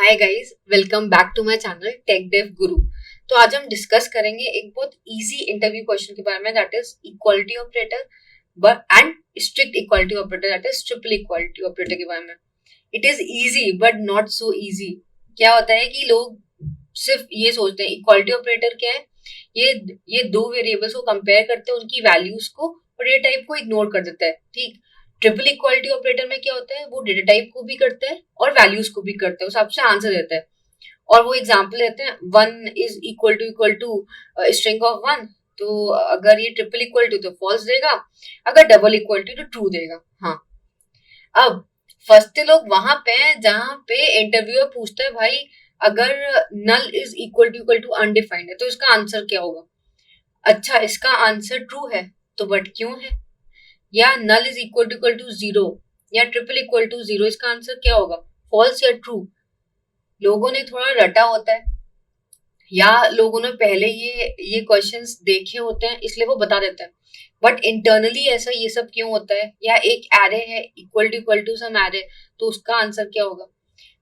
Hi guys, welcome back to my channel Tech Dev Guru. तो आज हम discuss करेंगे एक बहुत इजी इंटरव्यू क्वेश्चन के बारे में, that is equality operator but and strict equality operator, that is triple equality operator के बारे में। It is easy but not so easy. क्या होता है कि लोग सिर्फ ये सोचते हैं इक्वालिटी ऑपरेटर क्या है, ये दो वेरिएबल्स को कंपेयर करते हैं, उनकी वैल्यूज को, और डेटा टाइप को इग्नोर कर देता है। ठीक। ट्रिपल इक्वालिटी ऑपरेटर में क्या होता है, वो डेटा टाइप को भी करता है और वैल्यूज को भी करता है, उस आपसे आंसर देता है। और वो एग्जाम्पल देते हैं, one is equal to string of one. तो अगर ये ट्रिपल इक्वल टू तो फॉल्स देगा, अगर डबल इक्वल टू तो ट्रू देगा। हाँ, अब फंसते लोग वहां पे हैं जहां पे इंटरव्यूअर पूछता है, भाई अगर null is equal to undefined है तो इसका आंसर क्या होगा। अच्छा, इसका आंसर ट्रू है, तो बट क्यों है? या null is equal to zero या ट्रिपल इक्वल टू जीरो, इसका आंसर क्या होगा, फॉल्स या ट्रू? लोगों ने थोड़ा रटा होता है या लोगों ने पहले ये क्वेश्चंस देखे होते हैं, इसलिए वो बता देते हैं। बट इंटरनली ऐसा ये सब क्यों होता है? या एक एरे है इक्वल टू सम एरे, तो उसका आंसर क्या होगा?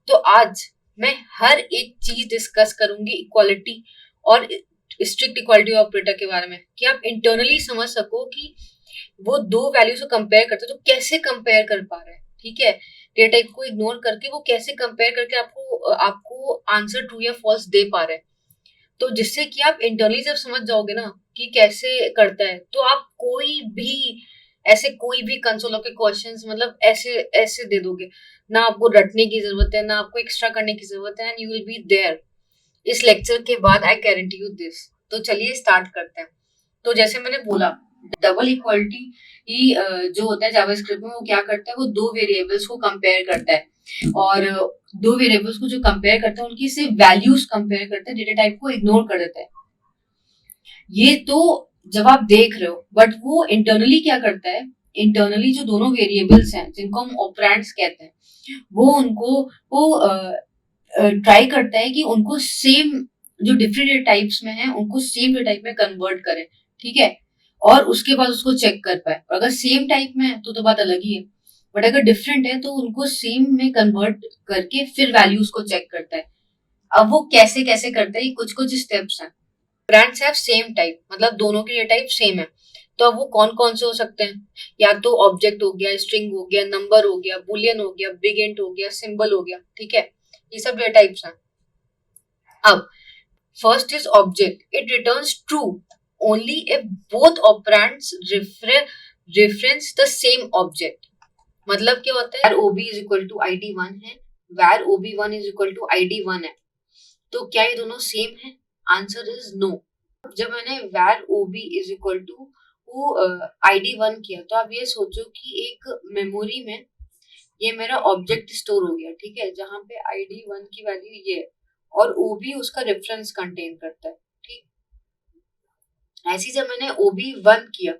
तो आज मैं हर एक चीज डिस्कस करूंगी इक्वालिटी और स्ट्रिक्ट इक्वालिटी ऑपरेटर के बारे में, कि आप इंटरनली समझ सको कि वो दो वैल्यूज को कंपेयर करते हैं तो कैसे कंपेयर कर पा रहे हैं। ठीक है, डेटा टाइप को इग्नोर करके वो कैसे कंपेयर करके आपको आपको आंसर ट्रू या फॉल्स दे पा रहे हैं। तो जिससे कि आप इंटरनली जब समझ जाओगे ना कि कैसे करता है, तो आप कोई भी कंसोल के क्वेश्चंस मतलब ऐसे ऐसे दे दोगे, ना आपको रटने की जरूरत है, ना आपको एक्स्ट्रा करने की जरूरत है, and you will be there इस लेक्चर के बाद, आई गारंटी यू दिस। तो चलिए स्टार्ट करते हैं। तो जैसे मैंने बोला, डबल इक्वालिटी जो होता है जावास्क्रिप्ट में, वो क्या करता है, वो दो वेरिएबल्स को कंपेयर करता है, और दो वेरिएबल्स को जो कंपेयर करता है उनकी सिर्फ वैल्यूज कंपेयर करता है, डेटा टाइप को इग्नोर कर देता है। ये तो जब आप देख रहे हो, बट वो इंटरनली क्या करता है, इंटरनली जो दोनों वेरिएबल्स हैं जिनको हम ऑपरेंड्स कहते हैं, वो ट्राई करता है कि उनको सेम, जो डिफरेंट टाइप्स में है उनको सेम टाइप में कन्वर्ट करे। ठीक है, और उसके बाद उसको चेक कर पाए। और अगर सेम टाइप में है तो बात अलग ही है, बट अगर डिफरेंट है तो उनको सेम में कन्वर्ट करके फिर वैल्यूज को चेक करता है। अब वो कैसे कैसे करता है, ये कुछ कुछ स्टेप्स हैं। ब्रांड्स हैव सेम टाइप, मतलब दोनों के टाइप सेम है। तो अब वो कौन कौन से हो सकते हैं? या तो ऑब्जेक्ट हो गया, स्ट्रिंग हो गया, नंबर हो गया, बुलियन हो गया, बिग इंट हो गया, सिंबल हो गया। ठीक है, ये सब डेटा टाइप्स हैं। अब first is object, it returns true only if both operands reference the same object. मतलब क्या होता है, OB is equal to I D one है, var OB one is equal to I D one है, तो क्या ये दोनों सेम है? Answer is no. जब मैंने var OB is equal to I D one किया, तो आप ये सोचो कि एक मेमोरी में ये मेरा ऑब्जेक्ट स्टोर हो गया। ठीक है, जहां पे आई डी वन की वैल्यू ये है और ओबी उसका रेफरेंस कंटेन करता है। ठीक, ऐसे जब मैंने ओबी वन किया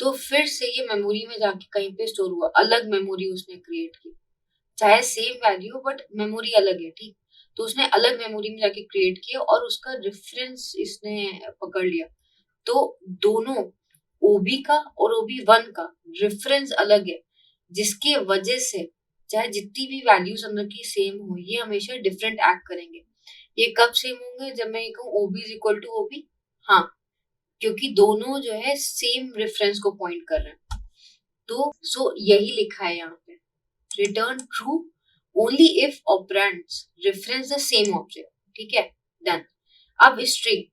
तो फिर से ये मेमोरी में जाके कहीं पे स्टोर हुआ, अलग मेमोरी उसने क्रिएट की, चाहे सेम वैल्यू बट मेमोरी अलग है। ठीक, तो उसने अलग मेमोरी में जाके क्रिएट किया और उसका रेफरेंस इसने पकड़ लिया। तो दोनों ओबी का और ओबी वन का रेफरेंस अलग है, जिसकी वजह से चाहे जितनी भी वैल्यूज अंदर की सेम हो, ये हमेशा डिफरेंट एक्ट करेंगे। ये कब सेम होंगे? जब मैं ये कहूँ ओबी इज इक्वल टू ओबी। हाँ, क्योंकि दोनों जो है सेम रेफरेंस को पॉइंट कर रहे हैं। तो यही लिखा है यहाँ पे, return true only if operands reference the same object। ठीक है, डन। अब string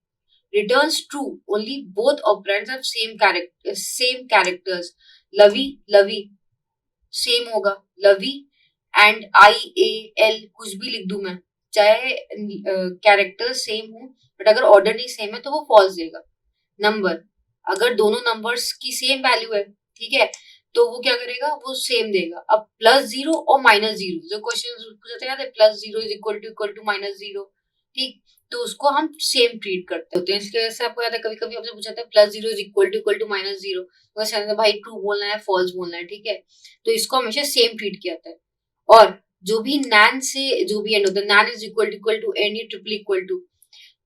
returns true only both operands have same characters। लवी लवी सेम होगा, लवी एंड आई ए एल कुछ भी लिख दूं मैं, चाहे कैरेक्टर सेम हो, बट अगर ऑर्डर नहीं सेम है तो वो फॉल्स देगा। नंबर, अगर दोनों नंबर्स की सेम वैल्यू है, ठीक है, तो वो क्या करेगा, वो सेम देगा। अब प्लस जीरो और माइनस जीरो, जो क्वेश्चन पूछा था, plus zero is equal to minus zero. ठीक, तो उसको हम सेम ट्रीट करते होते हैं। इसकी वजह से आपको याद है, कभी कभी आपसे पूछा था plus zero is equal to minus zero, तो भाई ट्रू बोलना है फॉल्स बोलना है। ठीक है, तो इसको हमेशा सेम ट्रीट किया जाता है। और जो भी नैन से जो भी एंड होता है, NaN is equal to N या triple equal to,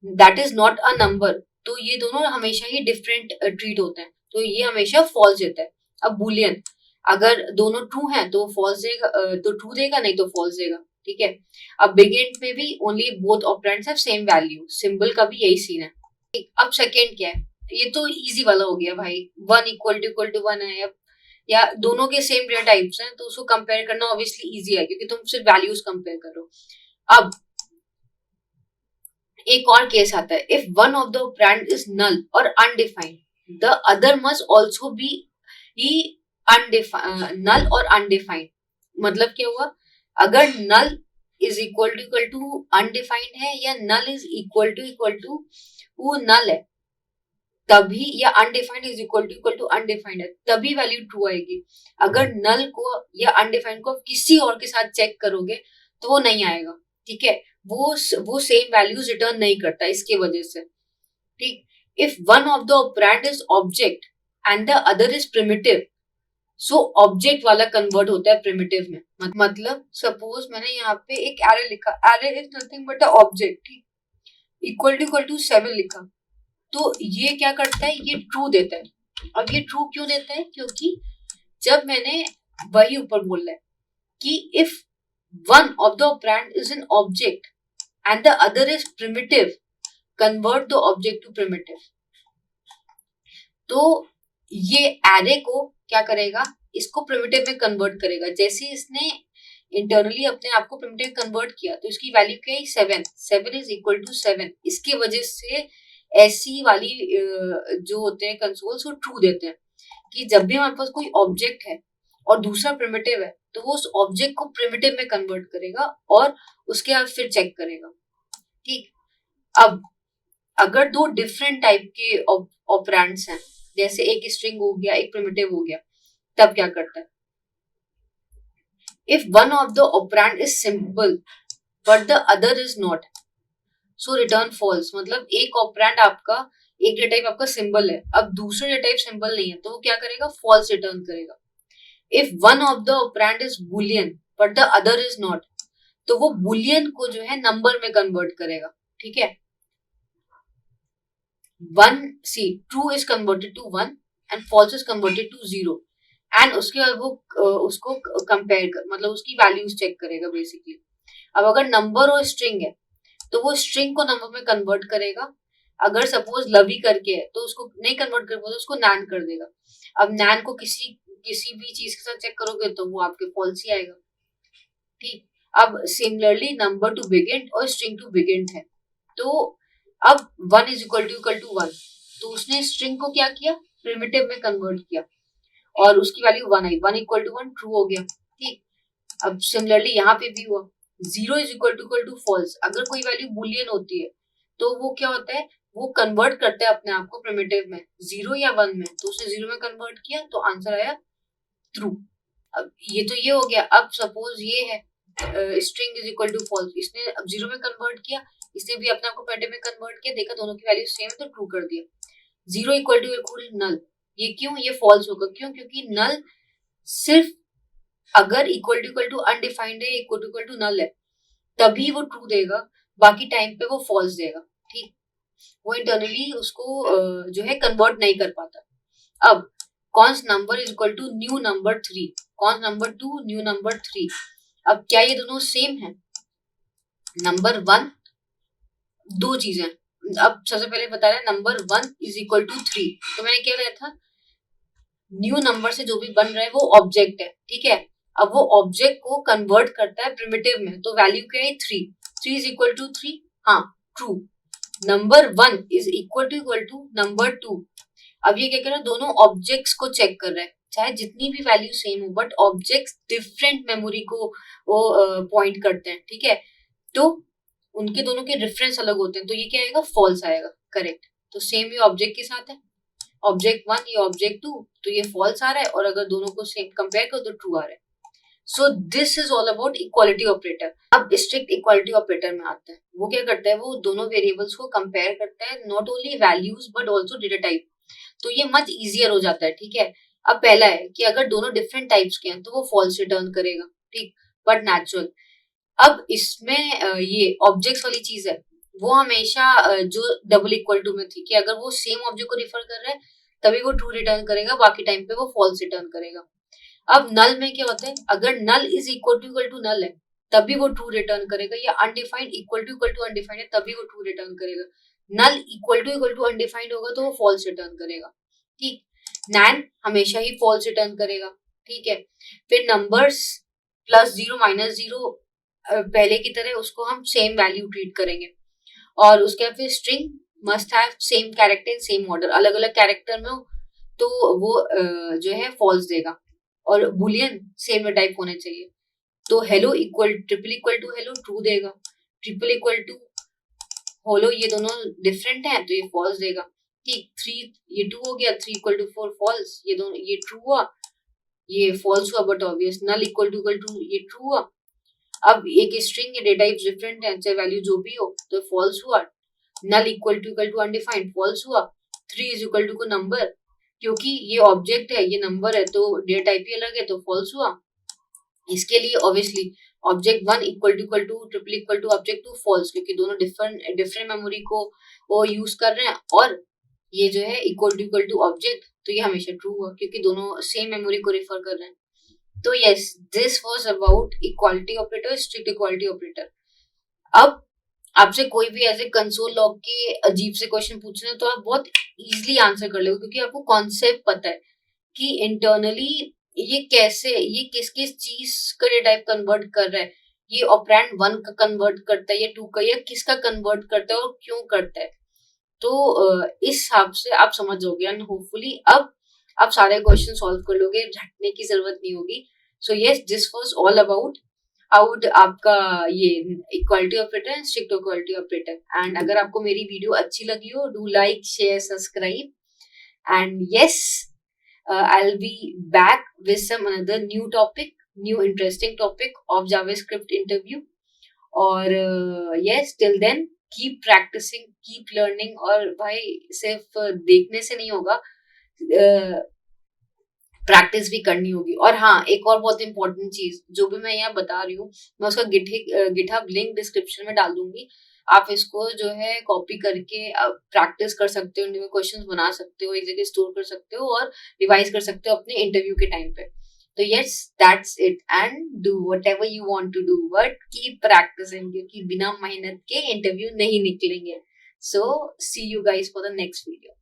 that is not a number, तो ये दोनों हमेशा ही डिफरेंट ट्रीट होते हैं, तो ये हमेशा फॉल्स देता है। अब बुलियन, अगर दोनों ट्रू हैं तो फॉल्स देगा, तो ट्रू देगा, नहीं तो फॉल्स देगा। ठीक है। अब बिग इंट में भी only both operands have same value, symbol का भी यही सीन है। ठीक, अब सेकेंड क्या है, ये तो इजी वाला हो गया भाई, वन इक्वल टू वन है या दोनों के सेम डेटा टाइप्स हैं तो उसको कंपेयर करना ऑब्वियसली इजी है क्योंकि तुम सिर्फ वैल्यूज कंपेयर करो। अब एक और केस आता है, if one of the operand is null और undefined the other must also be null और अनडिफाइंड। मतलब क्या हुआ, अगर null is equal to undefined है या नल इज इक्वल टू वो नल है तभी, या undefined is equal to undefined है तभी वैल्यू ट्रू आएगी। अगर नल को या अनडिफाइंड को किसी और के साथ चेक करोगे तो वो नहीं आएगा। ठीक है, वो सेम वैल्यूज रिटर्न नहीं करता इसके वजह से। ठीक, if one of the operand is object and the other is primitive, so object वाला कन्वर्ट होता है प्रिमिटिव में। मतलब सपोज मैंने यहाँ पे एक एरे लिखा, array is nothing but a object, equal to 7 लिखा, तो ये क्या करता है, ये ट्रू देता है। अब ये ट्रू क्यों देता है, क्योंकि जब मैंने वही ऊपर बोला है कि if one of the operand is an object and the other is primitive, convert the object to primitive. तो ये एरे को क्या करेगा, इसको प्रिमिटिव में कन्वर्ट करेगा। जैसे इसने इंटरनली अपने आप को प्रिमिटिव कन्वर्ट किया तो इसकी वैल्यू क्या है, 7, 7 इज इक्वल टू 7। इसकी वजह से ऐसी वाली जो होते हैं कंसोल्स वो ट्रू देते हैं कि जब भी हमारे पास कोई ऑब्जेक्ट है और दूसरा प्रिमिटिव है तो वो उस ऑब्जेक्ट को प्रिमिटिव में कन्वर्ट करेगा और उसके बाद फिर चेक करेगा। ठीक, अब अगर दो डिफरेंट टाइप के ऑपरेंड्स हैं, जैसे एक स्ट्रिंग हो गया एक प्रिमिटिव हो गया, तब क्या करता है, if one of the operand is simple but the other is not, so return false. मतलब एक ऑपरेंड आपका, एक डेटा टाइप आपका सिंबल है, अब दूसरा डेटा टाइप सिंबल नहीं है तो वो क्या करेगा, फॉल्स रिटर्न करेगा। If one of the operand is Boolean but the other is not, तो वो बुलियन को जो है नंबर में कन्वर्ट करेगा। ठीक है, one see true is converted to 1 and false is converted to 0 and उसके बाद वो उसको कंपेयर कर, मतलब उसकी वैल्यूज चेक करेगा बेसिकली। अब अगर नंबर और स्ट्रिंग है तो वो स्ट्रिंग को नंबर में कन्वर्ट करेगा। अगर सपोज लवी करके है तो उसको नहीं कन्वर्ट कर पाता, उसको नैन कर देगा। अब नैन को किसी भी चीज के साथ चेक करोगे तो वो आपके फॉल्स ही आएगा। ठीक, अब सिमिलरली नंबर टू बिगिन और स्ट्रिंग टू बिगिन है, तो अब 1 इज इक्वल टू 1, तो उसने स्ट्रिंग को क्या किया, प्रिमिटिव में कन्वर्ट किया और उसकी वैल्यू 1 आई, 1 इक्वल टू 1 ट्रू हो गया। ठीक, अब सिमिलरली यहाँ पे भी हुआ, 0 इज इक्वल टू फॉल्स। अगर कोई वैल्यू बुलियन होती है तो वो क्या होता है, वो कन्वर्ट करता है अपने आप को प्रिमिटिव में, 0 या 1 में, तो उसने 0 में कन्वर्ट किया तो आंसर आया ट्रू। अब ये तो ये हो गया। अब सपोज ये है string is equal to false, इसने अब 0 में कन्वर्ट किया, इसने भी अपने आप को प्रिमिटिव में कन्वर्ट किया, देखा दोनों की वैल्यू सेम है तो ट्रू कर दिया। 0 इक्वल टू नल, ये क्यों, ये फॉल्स होगा, क्यों, क्योंकि नल सिर्फ अगर इक्वल टू अनडिफाइंड है, इक्वल टू नल है तभी वो ट्रू देगा, बाकी टाइम पे वो फॉल्स देगा। ठीक, वो इंटरनली उसको जो है कन्वर्ट नहीं कर पाता। अब const number is equal to new number 3, const number 2 new number 3। अब क्या ये दोनों सेम है, नंबर 1, दो चीजें। अब सबसे पहले बता रहा है नंबर 1 इज इक्वल टू 3, तो मैंने क्या लिया था, न्यू नंबर से जो भी बन रहा है वो ऑब्जेक्ट है। ठीक है, अब वो ऑब्जेक्ट को कन्वर्ट करता है प्रिमिटिव में, तो वैल्यू क्या है 3, 3 इज इक्वल टू 3, हाँ true. Number 1 is equal to number 2। अब ये क्या कर रहा है, दोनों ऑब्जेक्ट्स को चेक कर रहा है, चाहे जितनी भी वैल्यू सेम हो बट ऑब्जेक्ट्स डिफरेंट मेमोरी को वो पॉइंट करते हैं। ठीक है, तो उनके दोनों के रेफरेंस अलग होते हैं, तो ये क्या आएगा, फॉल्स आएगा। करेक्ट, तो सेम ये ऑब्जेक्ट के साथ है, ऑब्जेक्ट 1 ये ऑब्जेक्ट 2, तो ये फॉल्स आ रहा है, और अगर दोनों को सेम कंपेयर करो तो ट्रू आ रहा है। So this is all about equality operator. अब स्ट्रिक्ट इक्वालिटी ऑपरेटर में आते हैं, वो क्या करता है, वो दोनों वेरिएबल्स को कंपेयर करता है, not only values but also data type, तो ये मच इजियर हो जाता है। ठीक है, अब पहला है कि अगर दोनों डिफरेंट टाइप्स के हैं तो वो फॉल्स रिटर्न करेगा। ठीक, बट नेचुरल। अब इसमें ये ऑब्जेक्ट्स वाली चीज है, वो हमेशा जो डबल इक्वल टू में थी कि अगर वो सेम ऑब्जेक्ट को रिफर कर रहा है तभी वो ट्रू रिटर्न करेगा, बाकी टाइम पे वो फॉल्स रिटर्न करेगा। अब नल में क्या होता है, अगर null is equal to null है तभी वो ट्रू रिटर्न करेगा, या अनडिफाइंड इक्वल टू अनडिफाइंड है तभी वो ट्रू रिटर्न करेगा। नल इक्वल टू अनडिफाइंड होगा तो वो फॉल्स रिटर्न करेगा। ठीक, नैन हमेशा ही फॉल्स रिटर्न करेगा। ठीक है, फिर numbers plus zero minus zero पहले की तरह उसको हम सेम वैल्यू ट्रीट करेंगे, और उसके बाद फिर string must have same character in same order, अलग अलग कैरेक्टर में हो तो वो जो है फॉल्स देगा, और बुलियन सेम टाइप होने चाहिए। तो hello triple equal to hello true देगा, ट्रिपल इक्वल टू होलो ये दोनों डिफरेंट हैं तो ये फॉल्स देगा। ठीक, थ्री ये टू हो गया, three equal to four false, ये दोनों ये ट्रू हुआ, ये फॉल्स हुआ but obvious. Null equal to ये ट्रू हुआ। अब एक स्ट्रिंग के डेटा टाइप डिफरेंट है, चाहे वैल्यू जो भी हो, तो फॉल्स हुआ। Null equal to undefined false हुआ। Three is equal to number, क्योंकि ये ऑब्जेक्ट है ये नंबर है तो डेटा टाइप ही अलग है तो फॉल्स हुआ। इसके लिए obviously object one equal to triple equal to object two false, क्योंकि दोनों डिफरेंट मेमोरी को वो यूज कर रहे हैं, और ये जो है इक्वल टू ऑब्जेक्ट तो ये हमेशा ट्रू हुआ क्योंकि दोनों सेम मेमोरी को रिफर कर रहे हैं। तो yes, this was about equality operator, strict equality operator. अब आपसे कोई भी ऐसे कंसोल लॉग के अजीब से क्वेश्चन पूछना है तो आप बहुत इजीली आंसर कर लोगे, क्योंकि आपको कॉन्सेप्ट पता है कि इंटरनली ये कैसे, ये किस किस चीज का डेटा टाइप कन्वर्ट कर रहा है, ये ऑपरेंड वन का कन्वर्ट करता है या टू का, या किसका कन्वर्ट करता है और क्यों करता है। तो इस हिसाब से आप समझ जाओगे, एंड होपफुली अब आप सारे क्वेश्चन सॉल्व कर लोगे, झटने की जरूरत नहीं होगी। So yes, this was all about out आपका ये equality operator and strict equality operator. And अगर आपको मेरी वीडियो अच्छी लगी हो, do like share subscribe, and yes, I'll be back with some another new topic, new interesting topic of JavaScript interview. और yes, till then keep practicing, keep learning। और भाई सिर्फ देखने से नहीं होगा, प्रैक्टिस भी करनी होगी। और हाँ, एक और बहुत इंपॉर्टेंट चीज जो भी मैं यहाँ बता रही हूँ, मैं उसका गिटहब लिंक डिस्क्रिप्शन में डाल दूंगी। आप इसको जो है कॉपी करके प्रैक्टिस कर सकते हो, उनमें क्वेश्चंस बना सकते हो, एक जगह स्टोर कर सकते हो और रिवाइज कर सकते हो अपने इंटरव्यू के टाइम पे। तो yes, that's it, and do whatever you want to do, but keep practicing, क्योंकि बिना मेहनत के इंटरव्यू नहीं निकलेंगे। So see you guys for the next video.